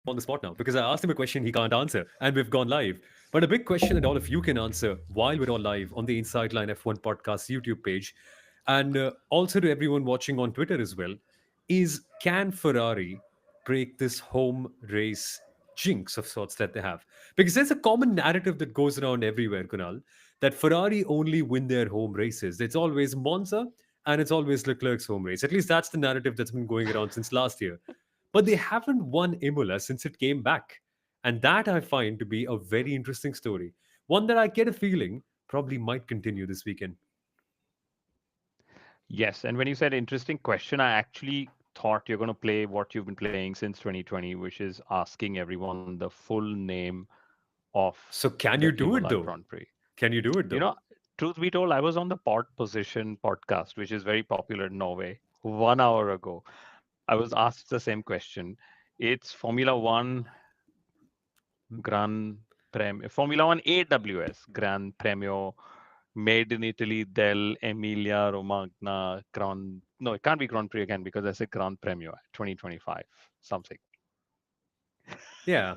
on the spot now because I asked him a question he can't answer, and we've gone live. But a big question that all of you can answer while we're all live on the Inside Line F1 podcast YouTube page, and also to everyone watching on Twitter as well, is can Ferrari break this home race jinx of sorts that they have? Because there's a common narrative that goes around everywhere, Kunal, that Ferrari only win their home races. It's always Monza and it's always Leclerc's home race. At least that's the narrative that's been going around since last year. But they haven't won Imola since it came back. And that I find to be a very interesting story. One that I get a feeling probably might continue this weekend. Yes, and when you said interesting question, I actually thought you're going to play what you've been playing since 2020, which is asking everyone the full name of So can the you do it Imola though? Grand Prix. Can you do it You though? know, truth be told, I was on the Pod Position podcast, which is very popular in Norway, 1 hour ago. I was asked the same question. It's Formula One Gran Premio, Formula One AWS Gran Premio made in Italy del Emilia Romagna Grand. No, it can't be Grand Prix again because I said Gran Premio 2025 something. Yeah,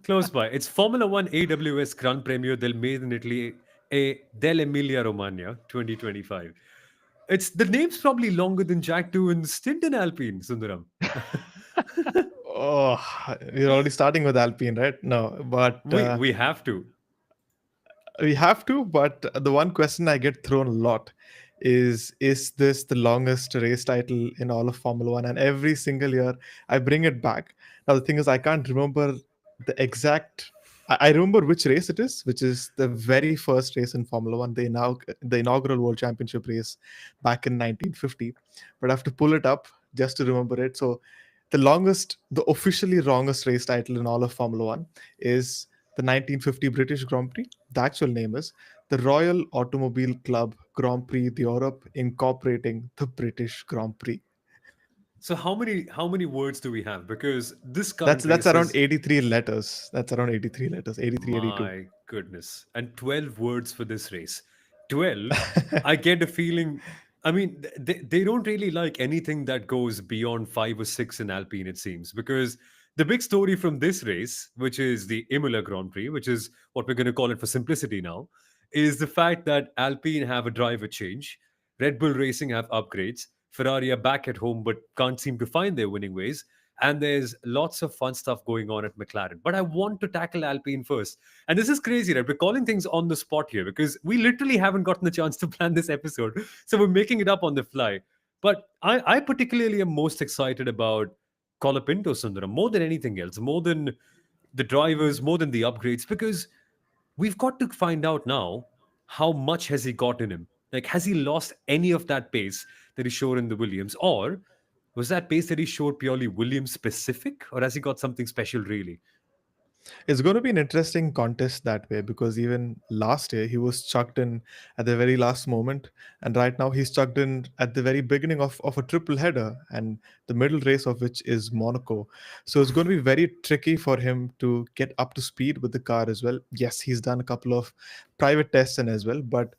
close by. It's Formula One AWS Gran Premio del Made in Italy dell'Emilia Romagna 2025. It's the name's probably longer than Jack Doohan's stint in Alpine, Sundaram. Oh, we're already starting with Alpine, right? No, but We have to. we have to. But the one question I get thrown a lot is this the longest race title in all of Formula One? And every single year I bring it back. Now the thing is, I can't remember the exact. I remember which race it is, which is the very first race in Formula One, the inaugural World Championship race back in 1950. But I have to pull it up just to remember it. So the officially longest race title in all of Formula One is the 1950 British Grand Prix. The actual name is the Royal Automobile Club Grand Prix d'Europe, incorporating the British Grand Prix. So how many words do we have? Because this That's current that's race around is 83 letters. That's around 83 letters, 83, 82. my goodness, and 12 words for this race. 12. I get a feeling. I mean, they don't really like anything that goes beyond 5 or 6 in Alpine. It seems because the big story from this race, which is the Imola Grand Prix, which is what we're going to call it for simplicity now, is the fact that Alpine have a driver change, Red Bull Racing have upgrades, Ferrari are back at home but can't seem to find their winning ways. And there's lots of fun stuff going on at McLaren. But I want to tackle Alpine first. And this is crazy, right? We're calling things on the spot here because we literally haven't gotten the chance to plan this episode. So we're making it up on the fly. But I particularly am most excited about Colapinto Sundaram more than anything else, more than the drivers, more than the upgrades, because we've got to find out now how much has he got in him. Like, has he lost any of that pace that he showed in the Williams, or was that pace that he showed purely Williams specific, or has he got something special really? It's going to be an interesting contest that way because even last year he was chucked in at the very last moment, and right now he's chucked in at the very beginning of a triple header, and the middle race of which is Monaco. So it's going to be very tricky for him to get up to speed with the car as well. Yes, he's done a couple of private tests and as well, but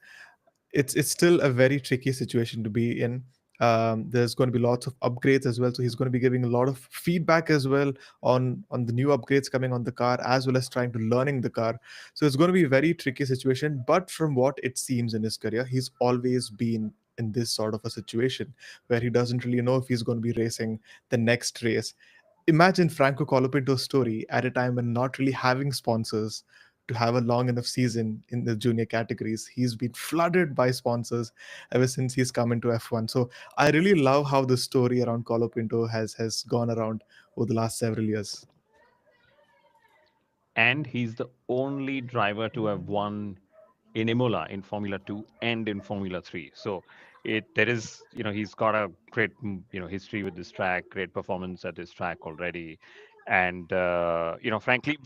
it's still a very tricky situation to be in. There's going to be lots of upgrades as well, so he's going to be giving a lot of feedback as well on the new upgrades coming on the car, as well as trying to learning the car. So it's going to be a very tricky situation, but from what it seems in his career, he's always been in this sort of a situation where he doesn't really know if he's going to be racing the next race. Imagine Franco Colapinto's story at a time when not really having sponsors to have a long enough season in the junior categories. He's been flooded by sponsors ever since he's come into F1. So I really love how the story around Colapinto has gone around over the last several years. And he's the only driver to have won in Imola in Formula 2 and in Formula 3. So there is, he's got a great, history with this track, great performance at this track already. And, frankly,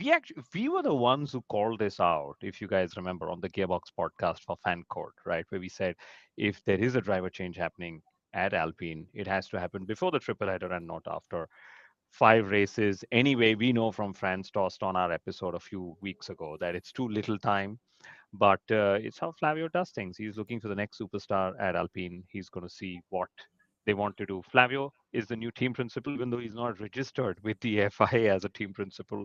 we were the ones who called this out, if you guys remember, on the Gearbox podcast for Fan Court, right? Where we said if there is a driver change happening at Alpine, it has to happen before the triple header and not after. 5 races. Anyway, we know from Franz Tost on our episode a few weeks ago that it's too little time, but it's how Flavio does things. He's looking for the next superstar at Alpine. He's going to see what they want to do. Flavio, is the new team principal, even though he's not registered with the FIA as a team principal,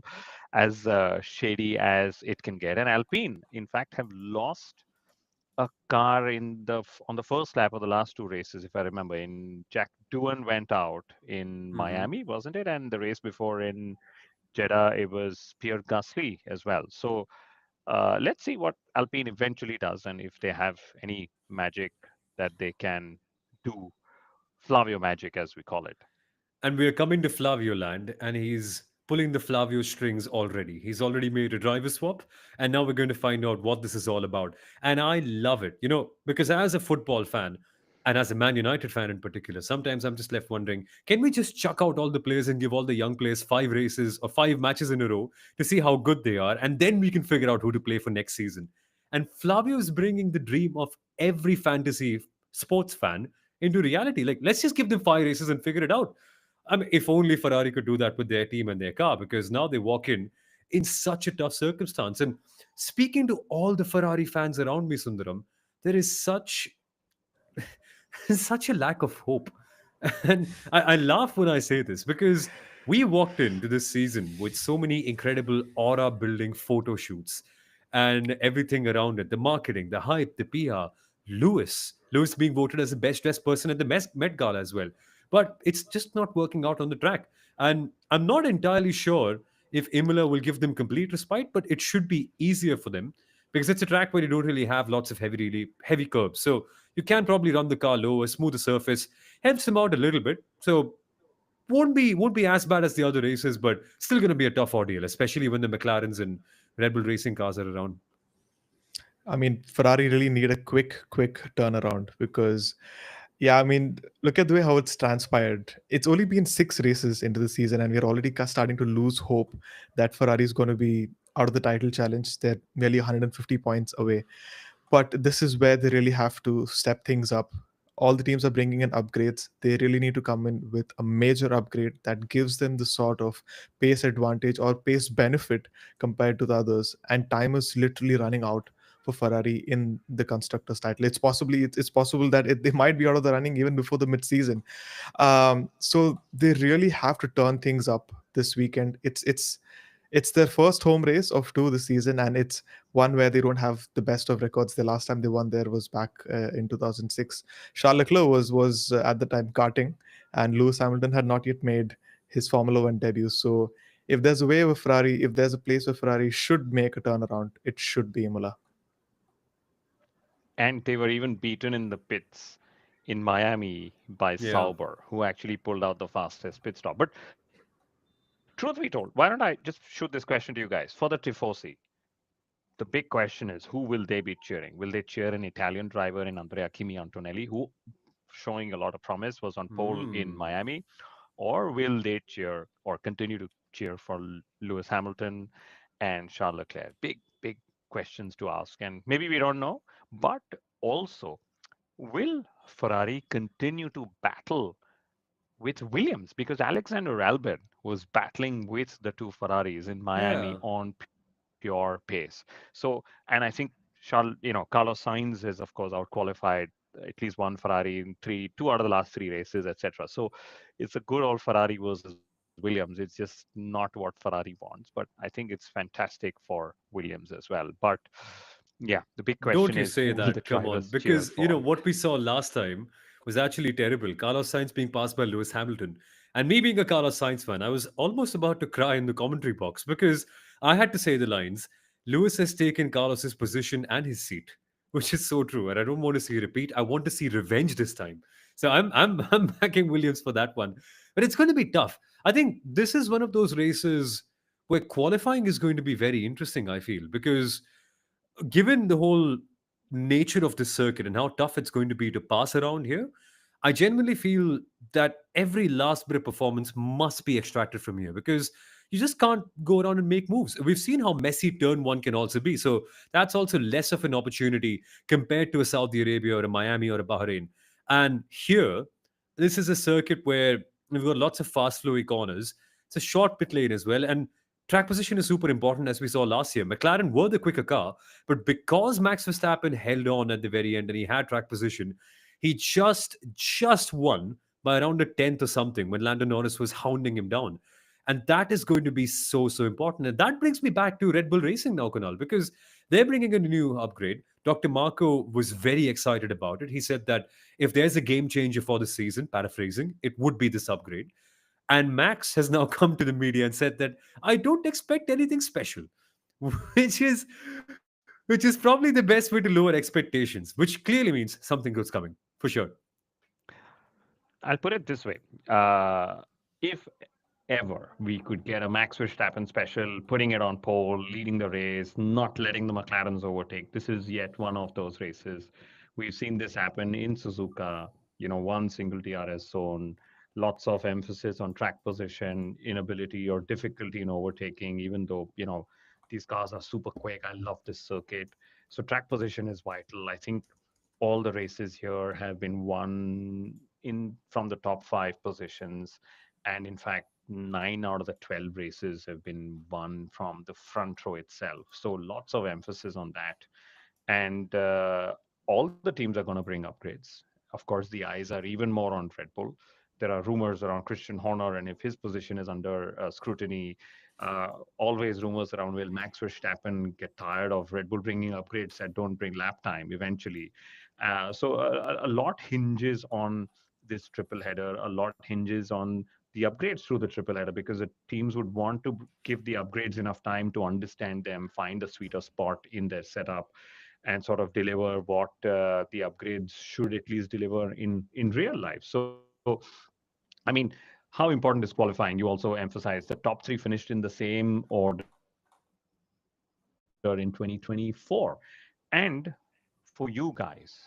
as shady as it can get. And Alpine, in fact, have lost a car on the first lap of the last two races, if I remember. In Jack Doohan went out in Hmm. Miami, wasn't it? And the race before in Jeddah, it was Pierre Gasly as well. So let's see what Alpine eventually does and if they have any magic that they can do, Flavio magic, as we call it. And we're coming to Flavio land, and he's pulling the Flavio strings already. He's already made a driver swap, and now we're going to find out what this is all about. And I love it, because as a football fan, and as a Man United fan in particular, sometimes I'm just left wondering, can we just chuck out all the players and give all the young players 5 races or 5 matches in a row to see how good they are, and then we can figure out who to play for next season? And Flavio is bringing the dream of every fantasy sports fan into reality. Like, let's just give them 5 races and figure it out. I mean, if only Ferrari could do that with their team and their car, because now they walk in such a tough circumstance. And speaking to all the Ferrari fans around me, Sundaram, there is such such a lack of hope. And I laugh when I say this because we walked into this season with so many incredible aura building photo shoots and everything around it, the marketing, the hype, the PR. Lewis being voted as the best dressed person at the Met Gala as well. But it's just not working out on the track. And I'm not entirely sure if Imola will give them complete respite, but it should be easier for them because it's a track where you don't really have lots of really heavy curbs. So you can probably run the car lower, smooth the surface, helps him out a little bit. So won't be as bad as the other races, but still going to be a tough ordeal, especially when the McLarens and Red Bull Racing cars are around. I mean, Ferrari really need a quick turnaround because, yeah, I mean, look at the way how it's transpired. It's only been 6 races into the season, and we're already starting to lose hope that Ferrari is going to be out of the title challenge. They're nearly 150 points away. But this is where they really have to step things up. All the teams are bringing in upgrades. They really need to come in with a major upgrade that gives them the sort of pace advantage or pace benefit compared to the others. And time is literally running out for Ferrari in the constructors title. It's possible that they might be out of the running even before the mid-season. So they really have to turn things up this weekend. It's their first home race of two this season, and it's one where they don't have the best of records. The last time they won there was back in 2006. Charles Leclerc was at the time karting, and Lewis Hamilton had not yet made his Formula One debut. So if there's a way where Ferrari, if there's a place where Ferrari should make a turnaround, it should be Imola. And they were even beaten in the pits in Miami by Yeah. Sauber, who actually pulled out the fastest pit stop. But truth be told, why don't I just shoot this question to you guys? For the Tifosi, the big question is who will they be cheering? Will they cheer an Italian driver in Andrea Kimi Antonelli, who showing a lot of promise was on pole in Hmm. Miami, or will they cheer or continue to cheer for Lewis Hamilton and Charles Leclerc? Big questions to ask, and maybe we don't know, but also will Ferrari continue to battle with Williams because Alexander Albon was battling with the two Ferraris in Miami Yeah. on pure pace. So, and I think Carlos Sainz is of course outqualified at least one Ferrari in two out of the last three races, etc. So, it's a good old Ferrari versus Williams. It's just not what Ferrari wants, but I think it's fantastic for Williams as well. But yeah, the big question Don't you is who say will the that? Come on. drivers cheer Because, for? what we saw last time was actually terrible. Carlos Sainz being passed by Lewis Hamilton. And me being a Carlos Sainz fan, I was almost about to cry in the commentary box because I had to say the lines Lewis has taken Carlos's position and his seat, which is so true. And I don't want to see a repeat. I want to see revenge this time. So I'm backing Williams for that one. But it's going to be tough. I think this is one of those races where qualifying is going to be very interesting, I feel, because given the whole nature of this circuit and how tough it's going to be to pass around here, I genuinely feel that every last bit of performance must be extracted from here because you just can't go around and make moves. We've seen how messy turn one can also be. So that's also less of an opportunity compared to a Saudi Arabia or a Miami or a Bahrain. And here, this is a circuit where we've got lots of fast flowy corners. It's a short pit lane as well. And track position is super important as we saw last year. McLaren were the quicker car, but because Max Verstappen held on at the very end and he had track position, he just won by around the 10th or something when Lando Norris was hounding him down. And that is going to be so, so important. And that brings me back to Red Bull Racing now, Kunal, because they're bringing in a new upgrade. Dr. Marco was very excited about it. He said that if there's a game changer for the season, paraphrasing, it would be this upgrade. And Max has now come to the media and said that I don't expect anything special, which is which is probably the best way to lower expectations, which clearly means something good's coming for sure. I'll put it this way. If ever we could get a Max Verstappen special, putting it on pole, leading the race, not letting the McLarens overtake, this is yet one of those races. We've seen this happen in Suzuka, one single DRS zone, lots of emphasis on track position, inability or difficulty in overtaking, even though, these cars are super quick. I love this circuit. So track position is vital. I think all the races here have been won in from the top five positions, and in fact 9 out of the 12 races have been won from the front row itself, so lots of emphasis on that. And all the teams are going to bring upgrades. Of course, the eyes are even more on Red Bull. There are rumors around Christian Horner, and if his position is under scrutiny, always rumors around, will Max Verstappen get tired of Red Bull bringing upgrades that don't bring lap time eventually? So a lot hinges on this triple header. A lot hinges on the upgrades through the triple header, because the teams would want to give the upgrades enough time to understand them, find a sweeter spot in their setup, and sort of deliver what the upgrades should at least deliver in real life. So, I mean, how important is qualifying? You also emphasize the top three finished in the same order in 2024. And for you guys,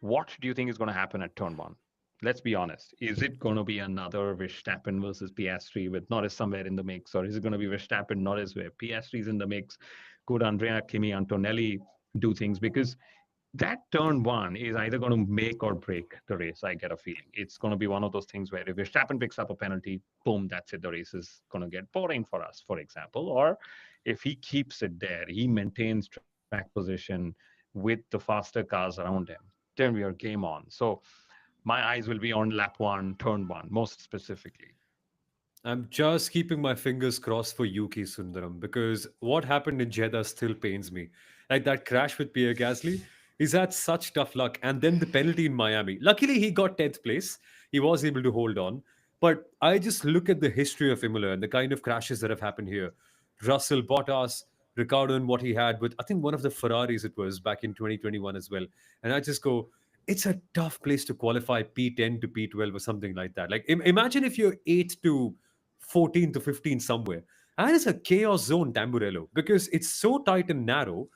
what do you think is going to happen at turn one? Let's be honest. Is it going to be another Verstappen versus PS3 with Norris somewhere in the mix? Or is it going to be Verstappen, Norris, where PS3 is in the mix? Could Andrea Kimi Antonelli do things? Because that turn one is either going to make or break the race. I get a feeling it's going to be one of those things where if Verstappen picks up a penalty, boom, that's it. The race is going to get boring for us, for example. Or if he keeps it there, he maintains track position with the faster cars around him, then we are game on. So my eyes will be on lap one, turn one, most specifically. I'm just keeping my fingers crossed for Yuki Sundaram because what happened in Jeddah still pains me. Like that crash with Pierre Gasly, he's had such tough luck. And then the penalty in Miami. Luckily, he got 10th place. He was able to hold on. But I just look at the history of Imola and the kind of crashes that have happened here. Russell, Bottas, Ricardo, and what he had with, I think, one of the Ferraris it was back in 2021 as well. And I just go, it's a tough place to qualify P10 to P12 or something like that. Like, imagine if you're 8 to 14 to 15 somewhere. And it's a chaos zone, Tamburello, because it's so tight and narrow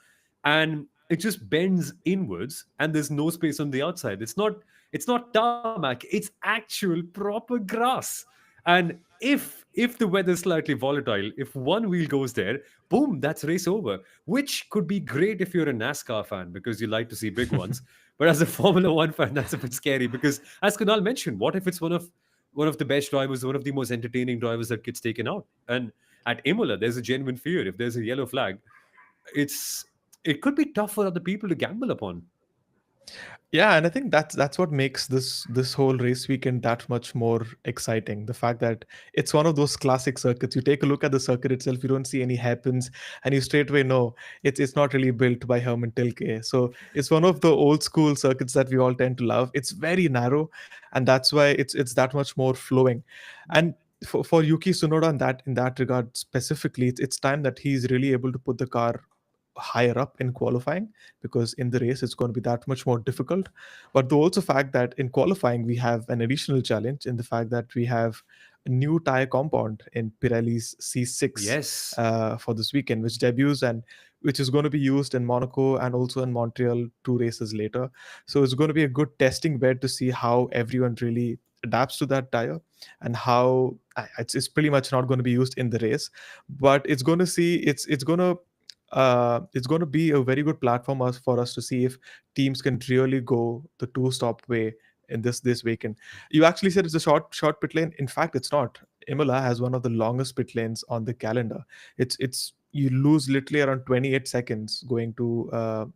and it just bends inwards and there's no space on the outside. It's not tarmac, it's actual proper grass. And if the weather's slightly volatile, if one wheel goes there, boom, that's race over. Which could be great if you're a NASCAR fan because you like to see big ones. But as a Formula One fan, that's a bit scary because, as Kunal mentioned, what if it's one of the best drivers, one of the most entertaining drivers that gets taken out? And at Imola, there's a genuine fear. If there's a yellow flag, it's it could be tough for other people to gamble upon. Yeah, and I think that's what makes this whole race weekend that much more exciting. The fact that it's one of those classic circuits. You take a look at the circuit itself, you don't see any hairpins, and you straight away know it's not really built by Herman Tilke. So it's one of the old school circuits that we all tend to love. It's very narrow, and that's why it's that much more flowing. And for Yuki Tsunoda in that regard specifically, it's time that he's really able to put the car higher up in qualifying, because in the race it's going to be that much more difficult. But the also fact that in qualifying we have an additional challenge in the fact that we have a new tire compound in Pirelli's C6 Yes. for this weekend, which debuts and which is going to be used in Monaco and also in Montreal 2 races later. So it's going to be a good testing bed to see how everyone really adapts to that tire, and how it's pretty much not going to be used in the race, but it's going to see it's going to be a very good platform for us to see if teams can really go the two-stop way in this weekend. You actually said it's a short pit lane. In fact, it's not. Imola has one of the longest pit lanes on the calendar. It's you lose literally around 28 seconds going to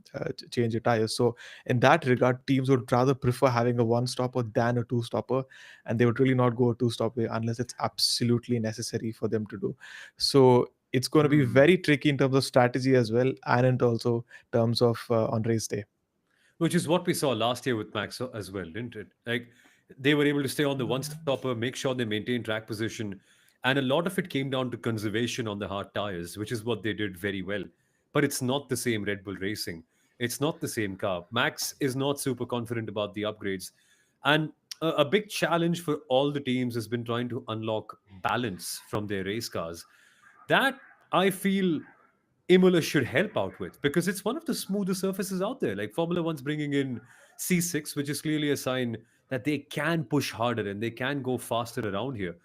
change your tires. So in that regard, teams would rather prefer having a one stopper than a two stopper, and they would really not go a two stopper unless it's absolutely necessary for them to do. So it's going to be Hmm. very tricky in terms of strategy as well, and in also terms of on race day. Which is what we saw last year with Max as well, didn't it? Like they were able to stay on the one stopper, make sure they maintain track position, and a lot of it came down to conservation on the hard tires, which is what they did very well. But it's not the same Red Bull Racing. It's not the same car. Max is not super confident about the upgrades, and a big challenge for all the teams has been trying to unlock balance from their race cars. That I feel Imola should help out with because it's one of the smoother surfaces out there. Like Formula One's bringing in C6, which is clearly a sign that they can push harder and they can go faster around here.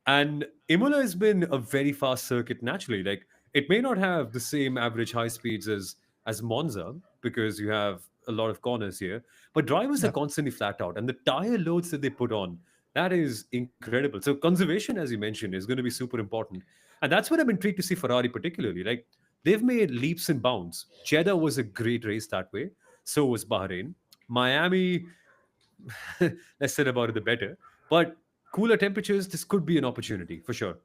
And Imola has been a very fast circuit naturally. Like it may not have the same average high speeds as Monza because you have a lot of corners here, but drivers are Yeah. constantly flat out, and the tire loads that they put on, that is incredible. So conservation, as you mentioned, is going to be super important, and that's what I'm intrigued to see Ferrari particularly. Like they've made leaps and bounds. Jeddah was a great race that way. So was Bahrain. Miami, less said about it, the better. But cooler temperatures, this could be an opportunity for sure.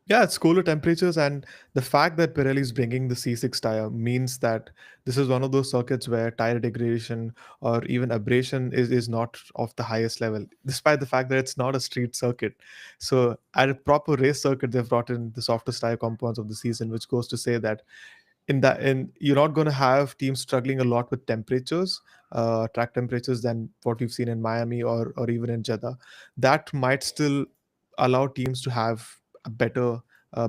Yeah, it's cooler temperatures, and the fact that Pirelli is bringing the C6 tire means that this is one of those circuits where tire degradation or even abrasion is not of the highest level, despite the fact that it's not a street circuit. So, at a proper race circuit, they've brought in the softest tire compounds of the season, which goes to say that in you're not going to have teams struggling a lot with temperatures, track temperatures, than what we've seen in Miami or even in Jeddah. That might still allow teams to have a better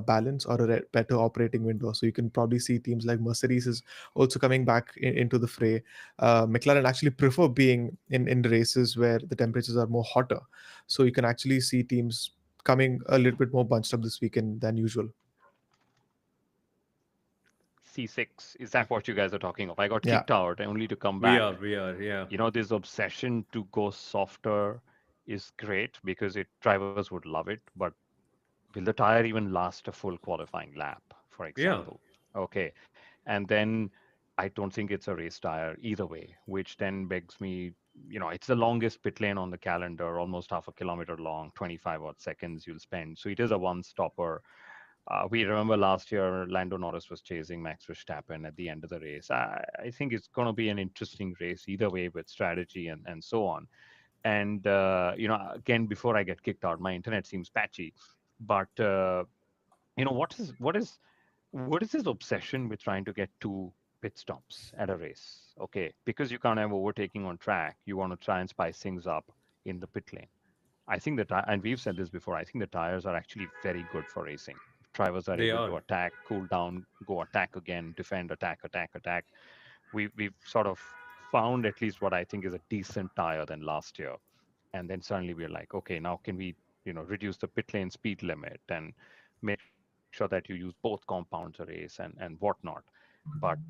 balance or a better operating window. So you can probably see teams like Mercedes is also coming back into the fray. McLaren actually prefer being in races where the temperatures are more hotter, so you can actually see teams coming a little bit more bunched up this weekend than usual. C6, is that what you guys are talking of? I got Yeah. kicked out only to come We back. are, we are, yeah. You know, this obsession to go softer is great because it drivers would love it, but will the tire even last a full qualifying lap, for Yeah. example? Okay. And then I don't think it's a race tire either way, which then begs me, it's the longest pit lane on the calendar, almost half a kilometer long, 25 odd seconds you'll spend. So it is a one stopper. We remember last year, Lando Norris was chasing Max Verstappen at the end of the race. I think it's going to be an interesting race either way with strategy and so on. And, again, before I get kicked out, my internet seems patchy. But, what is this obsession with trying to get two pit stops at a race? Okay, because you can't have overtaking on track, you want to try and spice things up in the pit lane. I think that, and we've said this before, I think the tires are actually very good for racing. Drivers are They able are. to attack, cool down, go attack again, defend, attack, attack, attack. We've sort of found at least what I think is a decent tire than last year. And then suddenly we're like, okay, now can we, reduce the pit lane speed limit and make sure that you use both compounds a race and whatnot. But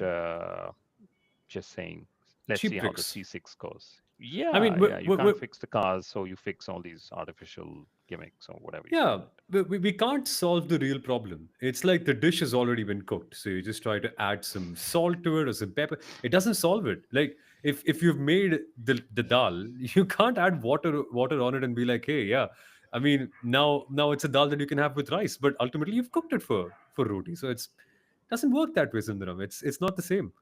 just saying, let's see Cheap how the tricks. C6 goes. I Yeah, mean, yeah, you can't fix the cars, so you fix all these artificial gimmicks or whatever you call yeah, it. we can't solve the real problem. It's like the dish has already been cooked. So you just try to add some salt to it or some pepper. It doesn't solve it. Like if you've made the dal, you can't add water on it and be like, hey, yeah. I mean, now it's a dal that you can have with rice, but ultimately you've cooked it for roti. So it's doesn't work that way, Sundaram. It's not the same.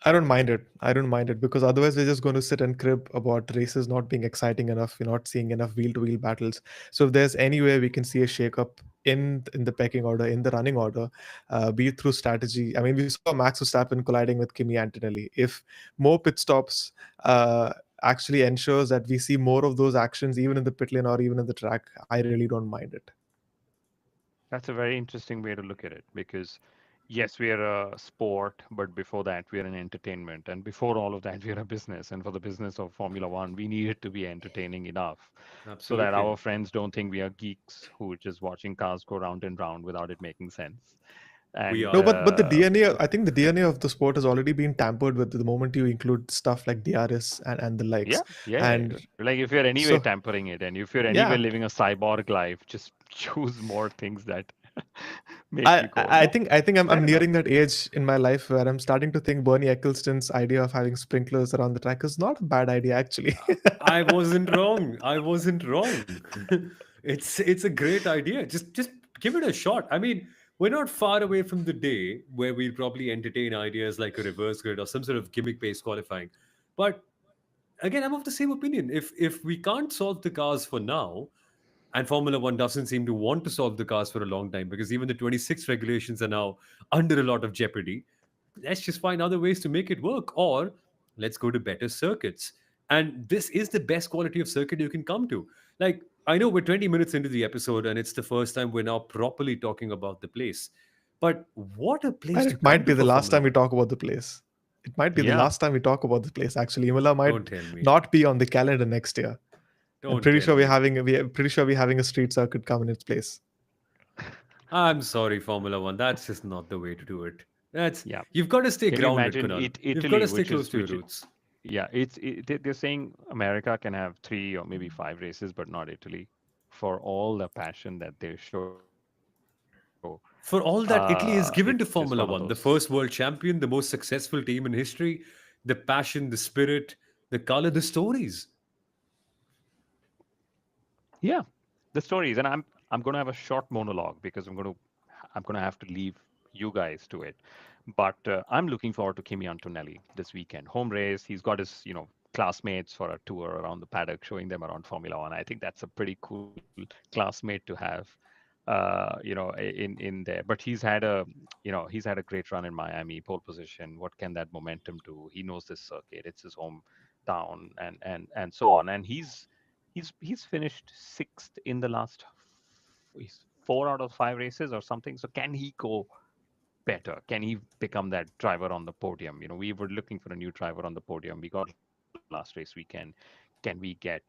I don't mind it. I don't mind it because otherwise we're just going to sit and crib about races not being exciting enough. You're not seeing enough wheel-to-wheel battles. So if there's any way we can see a shake-up in the pecking order, in the running order, be it through strategy. I mean, we saw Max Verstappen colliding with Kimi Antonelli. If more pit stops actually ensures that we see more of those actions, even in the pit lane or even in the track, I really don't mind it. That's a very interesting way to look at it because, yes, we are a sport, but before that, we are an entertainment. And before all of that, we are a business. And for the business of Formula One, we need it to be entertaining enough so that Absolutely. our friends don't think we are geeks who are just watching cars go round and round without it making sense. We And No, are. but the DNA, I think the DNA of the sport has already been tampered with the moment you include stuff like DRS and the likes. yeah, yeah, yeah. And Like if you're anyway so, tampering it and if you're anyway yeah, living a cyborg life, just choose more things that Make you go. No, I think I'm fair enough. nearing that age in my life where I'm starting to think Bernie Ecclestone's idea of having sprinklers around the track is not a bad idea actually. I wasn't wrong. I wasn't wrong. It's a great idea. Just give it a shot. I mean, we're not far away from the day where we'll probably entertain ideas like a reverse grid or some sort of gimmick based qualifying. But again, I'm of the same opinion. If we can't solve the cars for now, and Formula One doesn't seem to want to solve the cars for a long time because even the 26 regulations are now under a lot of jeopardy. Let's just find other ways to make it work, or let's go to better circuits. And this is the best quality of circuit you can come to. Like, I know we're 20 minutes into the episode and it's the first time we're now properly talking about the place. But what a place And to it come might to be the for last Formula time we One. talk about the place. It might be the Yeah, last time we talk about the place. Actually, Imola might Don't tell me. not be on the calendar next year. I'm Don't pretty tell sure me. we're pretty sure we're having a street circuit come in its place. I'm sorry, Formula One. That's just not the way to do it. That's yeah. You've got to stay Can you grounded, imagine Kunal. Italy, You've got to which stay is close to your roots. yeah, they're saying America can have 3 or maybe 5 races, but not Italy, for all the passion that they show. For all that It's Italy has just one of given to those. Formula One, the first world champion, the most successful team in history, the passion, the spirit, the color, the stories. Yeah, the stories, and I'm going to have a short monologue because I'm going to have to leave you guys to it. But I'm looking forward to Kimi Antonelli this weekend. Home race. He's got his classmates for a tour around the paddock, showing them around Formula One. I think that's a pretty cool classmate to have. In there. But he's had a great run in Miami, pole position. What can that momentum do? He knows this circuit. It's his hometown, and so on. And he's finished sixth in the last 4 out of 5 races or something. So can he go better? Can he become that driver on the podium? We were looking for a new driver on the podium. We got last race weekend. Can we get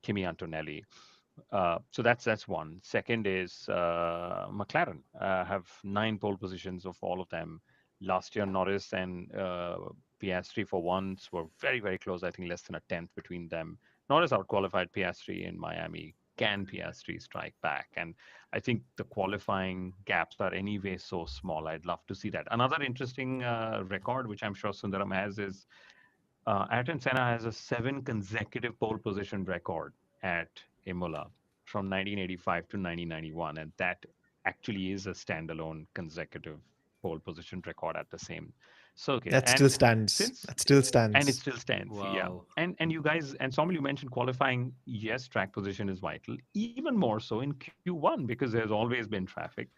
Kimi Antonelli? So that's one. Second is McLaren have 9 pole positions of all of them. Last year, Norris and Piastri for once were very, very close. I think less than a tenth between them. Norris outqualified Piastri in Miami. Can Piastri strike back? And I think the qualifying gaps are anyway so small. I'd love to see that. Another interesting record, which I'm sure Sundaram has, is Ayrton Senna has a 7 consecutive pole position record at Imola from 1985 to 1991, and that actually is a standalone consecutive pole position record at the same circuit. That still And stands. since That still and it stands. still stands, yeah. Wow. And you guys and Somil, you mentioned qualifying. Yes, track position is vital, even more so in Q1 because there's always been traffic.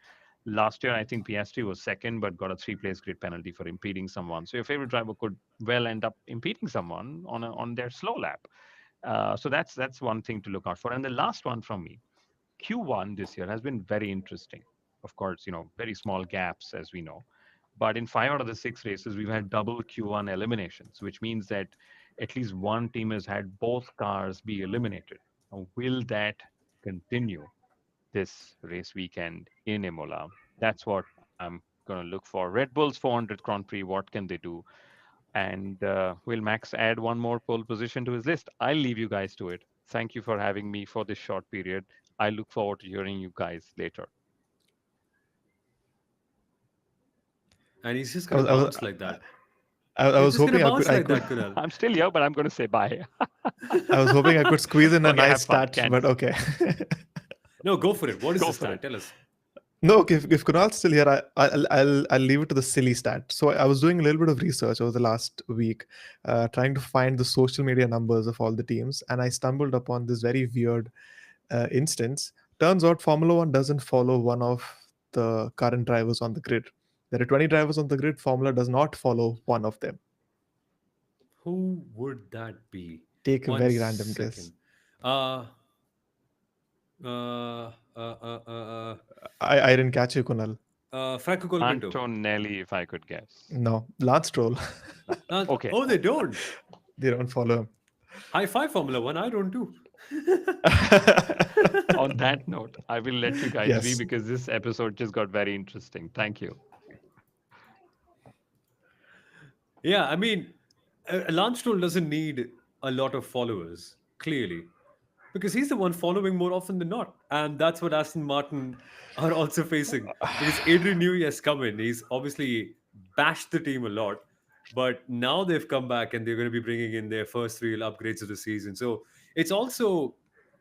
Last year, I think Piastri was second, but got a three-place grid penalty for impeding someone. So your favorite driver could well end up impeding someone on their slow lap. So that's one thing to look out for. And the last one from me, Q1 this year has been very interesting. Of course, very small gaps as we know. But in 5 out of the 6 races, we've had double Q1 eliminations, which means that at least one team has had both cars be eliminated. Now, will that continue this race weekend in Imola? That's what I'm going to look for. Red Bull's 400th Grand Prix, what can they do? And will Max add one more pole position to his list? I'll leave you guys to it. Thank you for having me for this short period. I look forward to hearing you guys later. And he's just I going was to I was bounce like that. I He's was just going to hoping bounce I like could that, Kunal. I'm still here, but I'm going to say bye. I was hoping I could squeeze in a Okay, nice have fun. stat, but Cancel. okay. No, go for it. What is Go the for stat? it. Tell us. No, okay, if Kunal's still here, I'll leave it to the silly stat. So I was doing a little bit of research over the last week, trying to find the social media numbers of all the teams, and I stumbled upon this very weird instance. Turns out Formula One doesn't follow one of the current drivers on the grid. There are 20 drivers on the grid. Formula does not follow one of them. Who would that be? Take a One very random guess. second. Uh, uh. I didn't catch you, Kunal. Franco Colapinto. Antonelli, if I could guess. No, Lance Stroll. Okay. Oh, they don't. They don't follow him. High five, Formula One. I don't do. On that note, I will let you guys be Yes. because this episode just got very interesting. Thank you. Yeah, Lance Stroll doesn't need a lot of followers, clearly. because he's the one following more often than not. And that's what Aston Martin are also facing. Because Adrian Newey has come in. He's obviously bashed the team a lot. But now they've come back and they're going to be bringing in their first real upgrades of the season. So it's also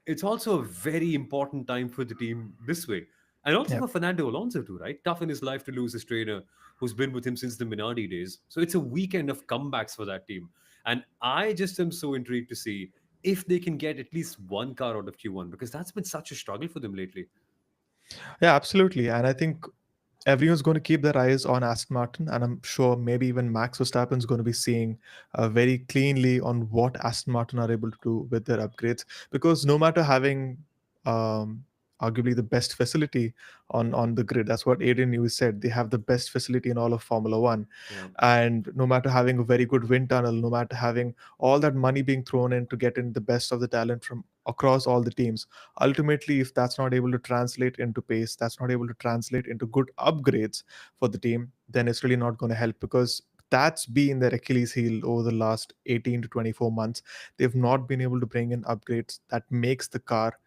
it's also a very important time for the team this way. And also Yeah. for Fernando Alonso too, right? Tough in his life to lose his trainer who's been with him since the Minardi days. So it's a weekend of comebacks for that team. And I just am so intrigued to see if they can get at least one car out of Q1 because that's been such a struggle for them lately. Yeah, absolutely. And I think everyone's going to keep their eyes on Aston Martin, and I'm sure maybe even Max Verstappen's going to be seeing very cleanly on what Aston Martin are able to do with their upgrades. Because no matter having um, arguably the best facility on the grid, that's what Adrian Newey said. They have the best facility in all of Formula One, Yeah. and no matter having a very good wind tunnel, no matter having all that money being thrown in to get in the best of the talent from across all the teams, ultimately if that's not able to translate into pace, that's not able to translate into good upgrades for the team, then it's really not going to help, because that's been their Achilles heel over the last 18 to 24 months. They've not been able to bring in upgrades that makes the car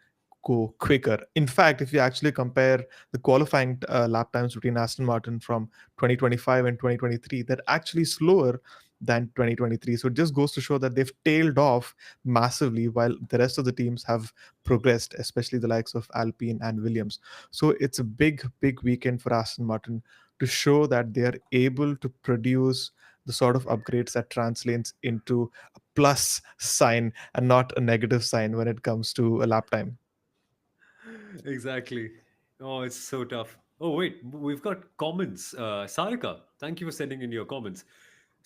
go quicker. In fact, if you actually compare the qualifying lap times between Aston Martin from 2025 and 2023, they're actually slower than 2023. So it just goes to show that they've tailed off massively while the rest of the teams have progressed, especially the likes of Alpine and Williams. So it's a big, big weekend for Aston Martin to show that they are able to produce the sort of upgrades that translates into a plus sign and not a negative sign when it comes to a lap time. Exactly. Oh, it's so tough. Oh, wait, we've got comments. Sarika, thank you for sending in your comments.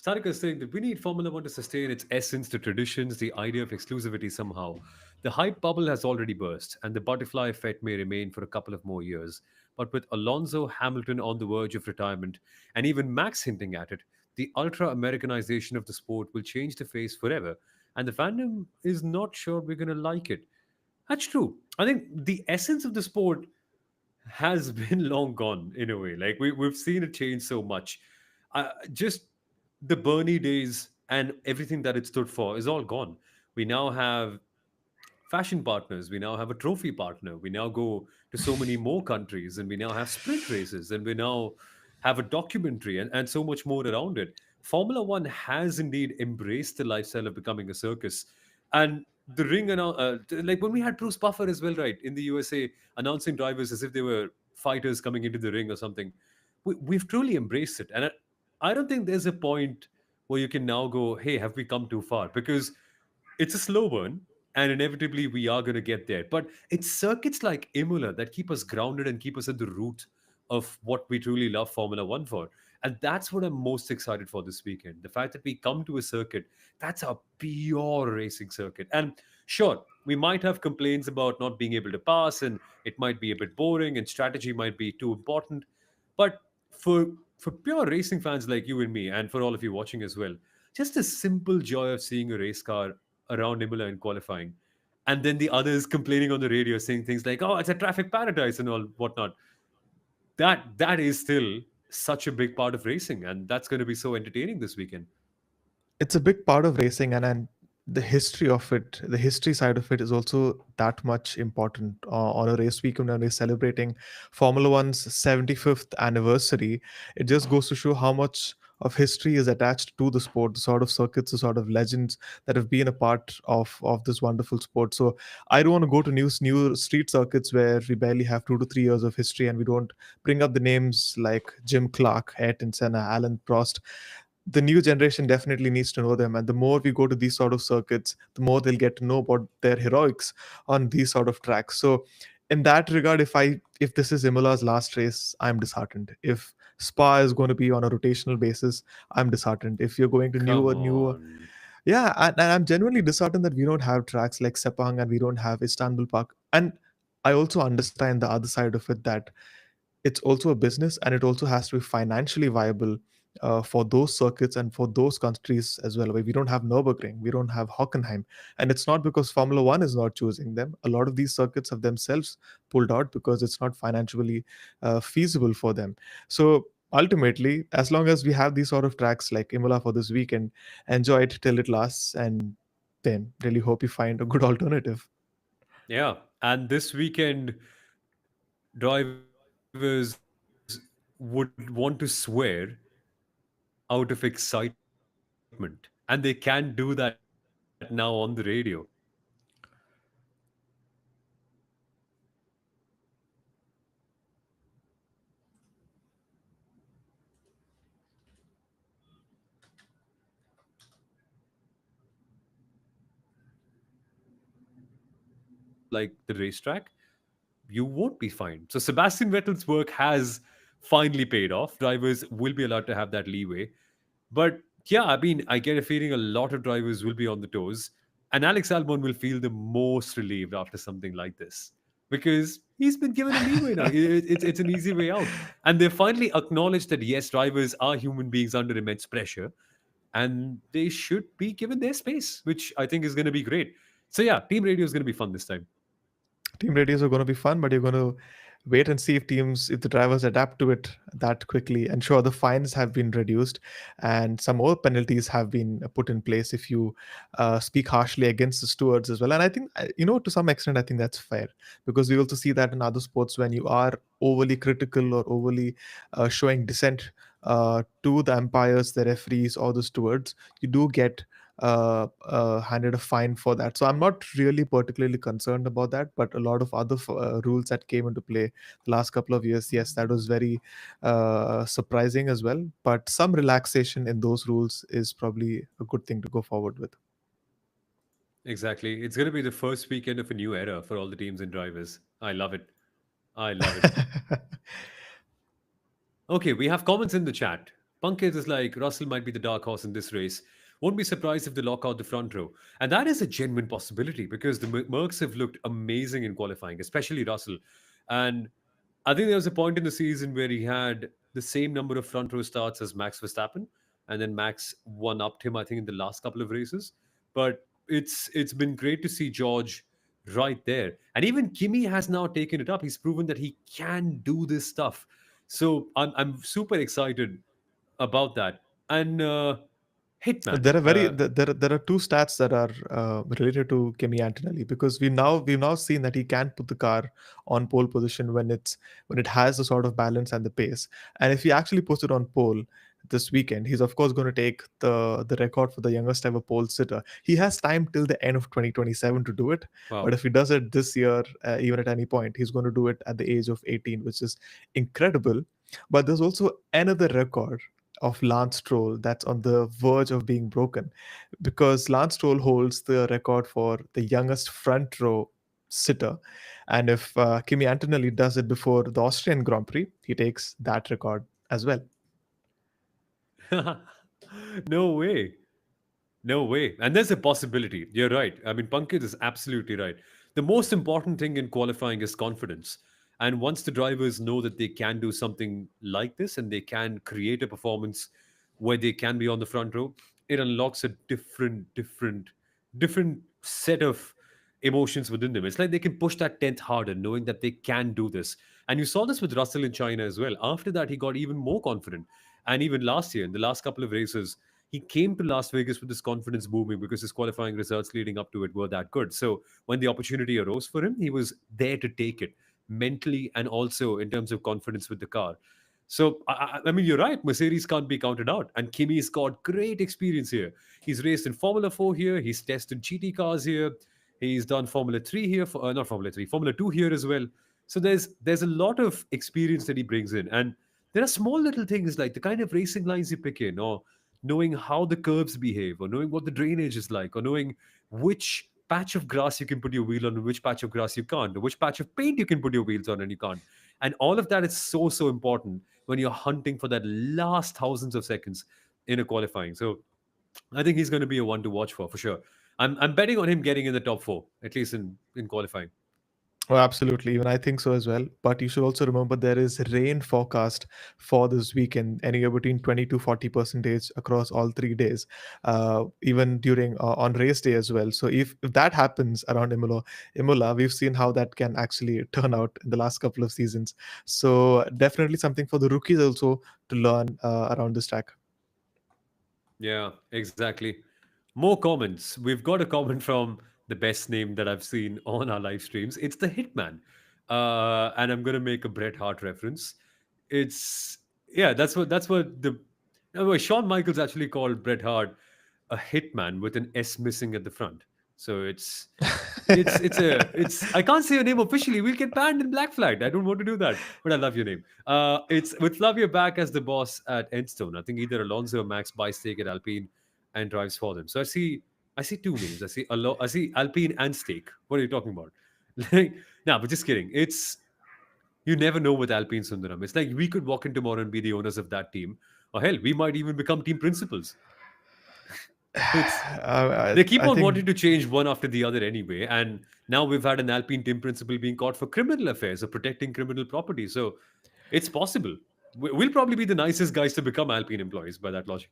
Sarika is saying that we need Formula One to sustain its essence, the traditions, the idea of exclusivity somehow. The hype bubble has already burst, and the butterfly effect may remain for a couple of more years. But with Alonso, Hamilton on the verge of retirement, and even Max hinting at it, the ultra Americanization of the sport will change the face forever, and the fandom is not sure we're going to like it. That's true. I think the essence of the sport has been long gone in a way. Like we've seen it change so much. Just the Bernie days and everything that it stood for is all gone. We now have fashion partners. We now have a trophy partner. We now go to so many more countries and we now have sprint races and we now have a documentary and so much more around it. Formula One has indeed embraced the lifestyle of becoming a circus. And the ring, like when we had Bruce Buffer as well, right, in the USA, announcing drivers as if they were fighters coming into the ring or something. We've truly embraced it. And I don't think there's a point where you can now go, hey, have we come too far? Because it's a slow burn and inevitably we are going to get there, but it's circuits like Imola that keep us grounded and keep us at the root of what we truly love Formula One for. And that's what I'm most excited for this weekend, the fact that we come to a circuit that's a pure racing circuit. And sure, we might have complaints about not being able to pass and it might be a bit boring and strategy might be too important, but for for pure racing fans like you and me and for all of you watching as well, just the simple joy of seeing a race car around Imola in qualifying. And then the others complaining on the radio saying things like, oh, it's a traffic paradise and all whatnot. That is still such a big part of racing. And that's going to be so entertaining this weekend. It's a big part of racing, and the history of it, the history side of it is also that much important on a race weekend when we're celebrating Formula One's 75th anniversary. It just goes to show how much of history is attached to the sport, the sort of circuits, the sort of legends that have been a part of this wonderful sport. So I don't want to go to new street circuits where we barely have 2 to 3 years of history and we don't bring up the names like Jim Clark, Ayrton Senna, Alan Prost. The new generation definitely needs to know them, and the more we go to these sort of circuits, the more they'll get to know about their heroics on these sort of tracks. So in that regard, if this is Imola's last race, I'm disheartened. If Spa is going to be on a rotational basis, I'm disheartened. If you're going to Come newer, on. yeah, and I'm genuinely disheartened that we don't have tracks like Sepang and we don't have Istanbul Park. And I also understand the other side of it, that it's also a business and it also has to be financially viable for those circuits and for those countries as well. We don't have Nürburgring, we don't have Hockenheim, and it's not because Formula One is not choosing them. A lot of these circuits have themselves pulled out because it's not financially feasible for them. So ultimately, as long as we have these sort of tracks like Imola for this weekend, enjoy it till it lasts, and then really hope you find a good alternative. Yeah, and this weekend, drivers would want to swear out of excitement, and they can do that now on the radio. Like the racetrack, you won't be fined. So Sebastian Vettel's work has finally paid off. Drivers will be allowed to have that leeway. But yeah, I mean, I get a feeling a lot of drivers will be on the toes, and Alex Albon will feel the most relieved after something like this because he's been given a leeway now. It's an easy way out, and they finally acknowledged that yes, drivers are human beings under immense pressure, and they should be given their space, which I think is going to be great. So yeah, team radio is going to be fun this time. Team radios are going to be fun, but you're going to wait and see if the drivers adapt to it that quickly. And sure, the fines have been reduced, and some more penalties have been put in place if you speak harshly against the stewards as well. And I think, to some extent, I think that's fair, because we also see that in other sports when you are overly critical or overly showing dissent to the umpires, the referees, or the stewards, you do get handed a fine for that. So I'm not really particularly concerned about that. But a lot of other rules that came into play the last couple of years, yes, that was very surprising as well. But some relaxation in those rules is probably a good thing to go forward with. Exactly. It's going to be the first weekend of a new era for all the teams and drivers. I love it. I love it. Okay, we have comments in the chat. Pankaj is like, Russell might be the dark horse in this race. Won't be surprised if they lock out the front row. And that is a genuine possibility because the Mercs have looked amazing in qualifying, especially Russell. And I think there was a point in the season where he had the same number of front row starts as Max Verstappen, and then Max one upped him, I think, in the last couple of races. But it's been great to see George right there, and even Kimi has now taken it up. He's proven that he can do this stuff. So I'm super excited about that. And Hitman, There are two stats that are related to Kimi Antonelli, because we've now seen that he can put the car on pole position when it has the sort of balance and the pace. And if he actually puts it on pole this weekend, he's of course going to take the record for the youngest ever pole sitter. He has time till the end of 2027 to do it, but wow. if he does it this year, even at any point, he's going to do it at the age of 18, which is incredible. But there's also another record of Lance Stroll that's on the verge of being broken, because Lance Stroll holds the record for the youngest front row sitter. And if Kimi Antonelli does it before the Austrian Grand Prix, he takes that record as well. No way. No way. And there's a possibility. You're right. I mean, Pankaj is absolutely right. The most important thing in qualifying is confidence. And once the drivers know that they can do something like this and they can create a performance where they can be on the front row, it unlocks a different set of emotions within them. It's like they can push that 10th harder, knowing that they can do this. And you saw this with Russell in China as well. After that, he got even more confident. And even last year, in the last couple of races, he came to Las Vegas with his confidence booming because his qualifying results leading up to it were that good. So when the opportunity arose for him, he was there to take it mentally and also in terms of confidence with the car. So I mean, you're right. Mercedes can't be counted out, and Kimi's got great experience here. He's raced in Formula 4 here. He's tested GT cars here. He's done Formula 3 here, for, not Formula 3, Formula 2 here as well. So there's a lot of experience that he brings in, and there are small little things like the kind of racing lines you pick in, or knowing how the curves behave, or knowing what the drainage is like, or knowing which patch of grass you can put your wheel on and which patch of grass you can't, or which patch of paint you can put your wheels on and you can't. And all of that is so important when you're hunting for that last thousands of seconds in a qualifying. So I think he's going to be a one to watch for sure. I'm betting on him getting in the top four, at least in qualifying. Oh, absolutely. Even I think so as well. But you should also remember there is rain forecast for this weekend, anywhere between 20 to 40% across all 3 days, even during on race day as well. So if that happens around Imola, we've seen how that can actually turn out in the last couple of seasons. So definitely something for the rookies also to learn around this track. Yeah, exactly. More comments. We've got a comment from the best name that I've seen on our live streams. It's the Hitman, and I'm gonna make a Bret Hart reference. It's yeah, that's what the Shawn Michaels actually called Bret Hart a hitman with an S missing at the front. So it's I can't say your name officially. We'll get banned in Black Flag. I don't want to do that, but I love your name. It's with Flavio back as the boss at Enstone. I think either Alonso or Max buys stake at Alpine and drives for them. So I see two names. I see Alpine and stake. What are you talking about? Like, no, but just kidding. It's you never know with Alpine Sundaram. It's like we could walk in tomorrow and be the owners of that team. Or hell, we might even become team principals. It's they keep I on think wanting to change one after the other anyway. And now we've had an Alpine team principal being caught for criminal affairs or protecting criminal property. So it's possible. We'll probably be the nicest guys to become Alpine employees by that logic.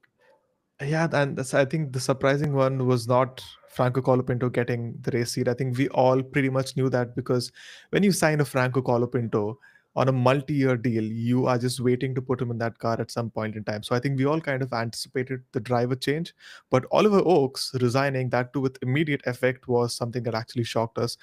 yeah, and I think the surprising one was not Franco Colapinto getting the race seat. I think we all pretty much knew that because when you sign a Franco Colapinto on a multi-year deal, you are just waiting to put him in that car at some point in time. So I think we all kind of anticipated the driver change, but Oliver Oakes resigning, that too with immediate effect, was something that actually shocked us.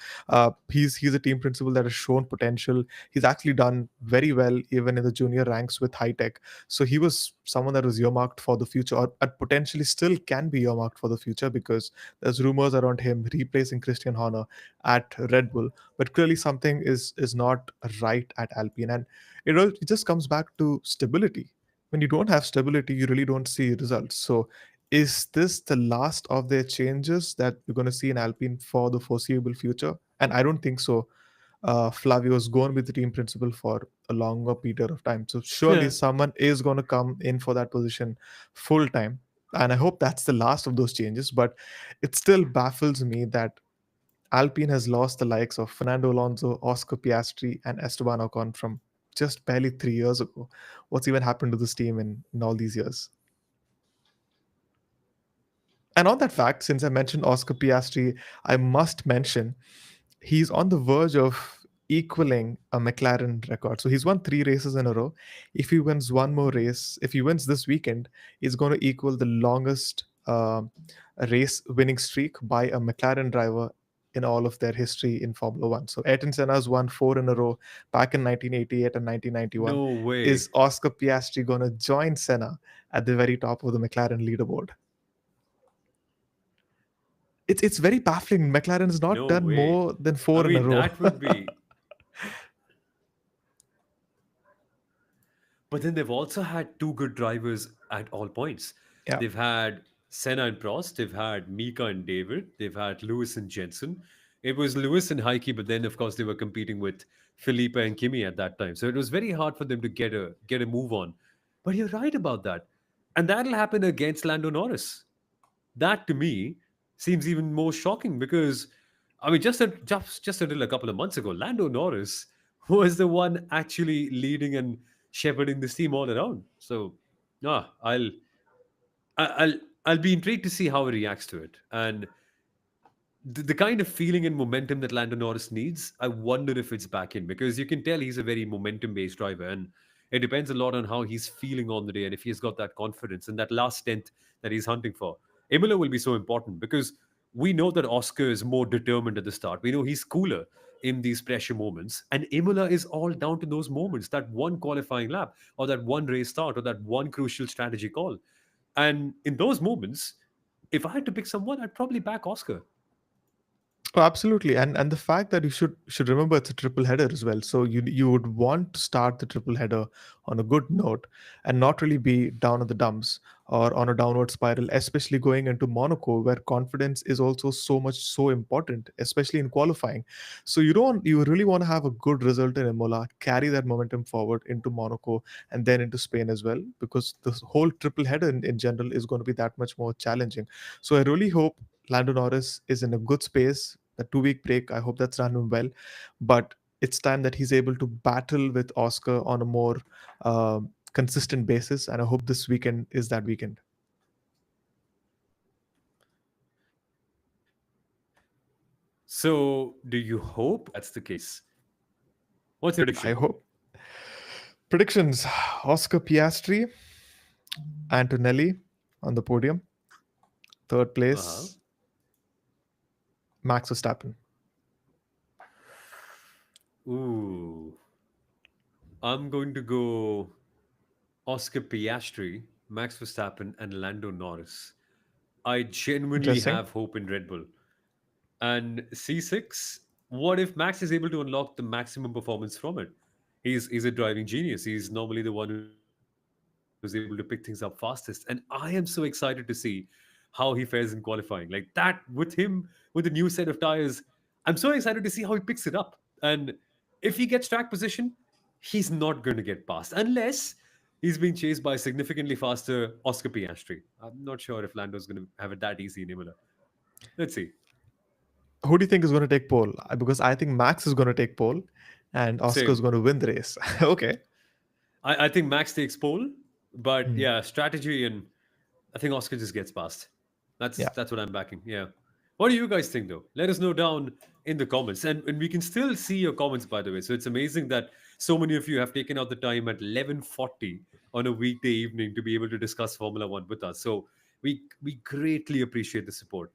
He's a team principal that has shown potential. He's actually done very well even in the junior ranks with high tech. So he was someone that was earmarked for the future, or potentially still can be earmarked for the future, because there's rumors around him replacing Christian Horner at Red Bull. But clearly something is not right at Alpine, and it just comes back to stability. When you don't have stability, you really don't see results. So is this the last of their changes that we're going to see in Alpine for the foreseeable future? And I don't think so. Flavio is going to be the team principal for a longer period of time. So surely Yeah. someone is going to come in for that position full time. And I hope that's the last of those changes. But it still baffles me that Alpine has lost the likes of Fernando Alonso, Oscar Piastri, and Esteban Ocon from just barely 3 years ago. What's even happened to this team in all these years? And on that fact, since I mentioned Oscar Piastri, I must mention he's on the verge of equaling a McLaren record. So he's won 3 races in a row. If he wins one more race, if he wins this weekend, he's going to equal the longest race winning streak by a McLaren driver in all of their history in Formula One. So Ayrton Senna's won 4 in a row back in 1988 and 1991. No Is way. Oscar Piastri going to join Senna at the very top of the McLaren leaderboard? It's very baffling. McLaren has not No done way. more than I four in a mean, row. that would be. But then they've also had two good drivers at all points. Yeah. They've had Senna and Prost, they've had Mika and David, they've had Lewis and Jensen. It was Lewis and Heike, but then of course they were competing with Felipe and Kimi at that time. So it was very hard for them to get a move on. But you're right about that. And that'll happen against Lando Norris. That to me seems even more shocking because I mean just until a couple of months ago, Lando Norris was the one actually leading and shepherding this team all around. So ah, I'll be intrigued to see how he reacts to it. And the kind of feeling and momentum that Lando Norris needs, I wonder if it's back in because you can tell he's a very momentum based driver and it depends a lot on how he's feeling on the day and if he's got that confidence and that last stint that he's hunting for. Imola will be so important because we know that Oscar is more determined at the start. We know he's cooler in these pressure moments. And Imola is all down to those moments, that one qualifying lap or that one race start or that one crucial strategy call. And in those moments, if I had to pick someone, I'd probably back Oscar. Oh, absolutely, and the fact that you should remember it's a triple header as well. So you would want to start the triple header on a good note and not really be down in the dumps or on a downward spiral, especially going into Monaco where confidence is also so important, especially in qualifying. So you really want to have a good result in Imola, carry that momentum forward into Monaco and then into Spain as well, because the whole triple header in general is going to be that much more challenging. So I really hope Lando Norris is in a good space. The 2 week break, I hope that's done him well. But it's time that he's able to battle with Oscar on a more consistent basis. And I hope this weekend is that weekend. So, do you hope that's the case? What's your I prediction? hope. Predictions: Oscar Piastri, Antonelli on the podium. Third Uh huh. place, Max Verstappen. Ooh, I'm going to go Oscar Piastri, Max Verstappen, and Lando Norris. I genuinely Interesting. have hope in Red Bull. And C6, what if Max is able to unlock the maximum performance from it? He's a driving genius. He's normally the one who's able to pick things up fastest. And I am so excited to see how he fares in qualifying. Like that with him, with the new set of tires, I'm so excited to see how he picks it up. And if he gets track position, he's not going to get past unless he's being chased by significantly faster Oscar Piastri. I'm not sure if Lando's going to have it that easy in Imola. Let's see. Who do you think is going to take pole? Because I think Max is going to take pole and Oscar is Same. going to win the race. Okay. I think Max takes pole, but Hmm. yeah, strategy and I think Oscar just gets past. That's Yeah. that's what I'm backing. Yeah. What do you guys think though? Let us know down in the comments. And we can still see your comments by the way. So it's amazing that so many of you have taken out the time at 11:40 on a weekday evening to be able to discuss Formula 1 with us. So we greatly appreciate the support.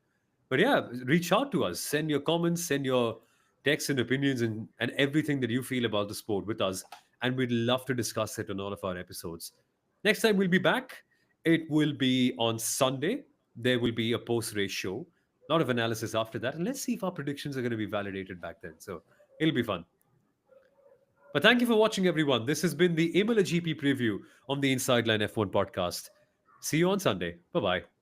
But yeah, reach out to us. Send your comments, send your texts and opinions and everything that you feel about the sport with us. And we'd love to discuss it on all of our episodes. Next time we'll be back. It will be on Sunday. There will be a post race show, a lot of analysis after that. And let's see if our predictions are going to be validated back then. So it'll be fun. But thank you for watching, everyone. This has been the Imola GP preview on the Inside Line F1 podcast. See you on Sunday. Bye bye.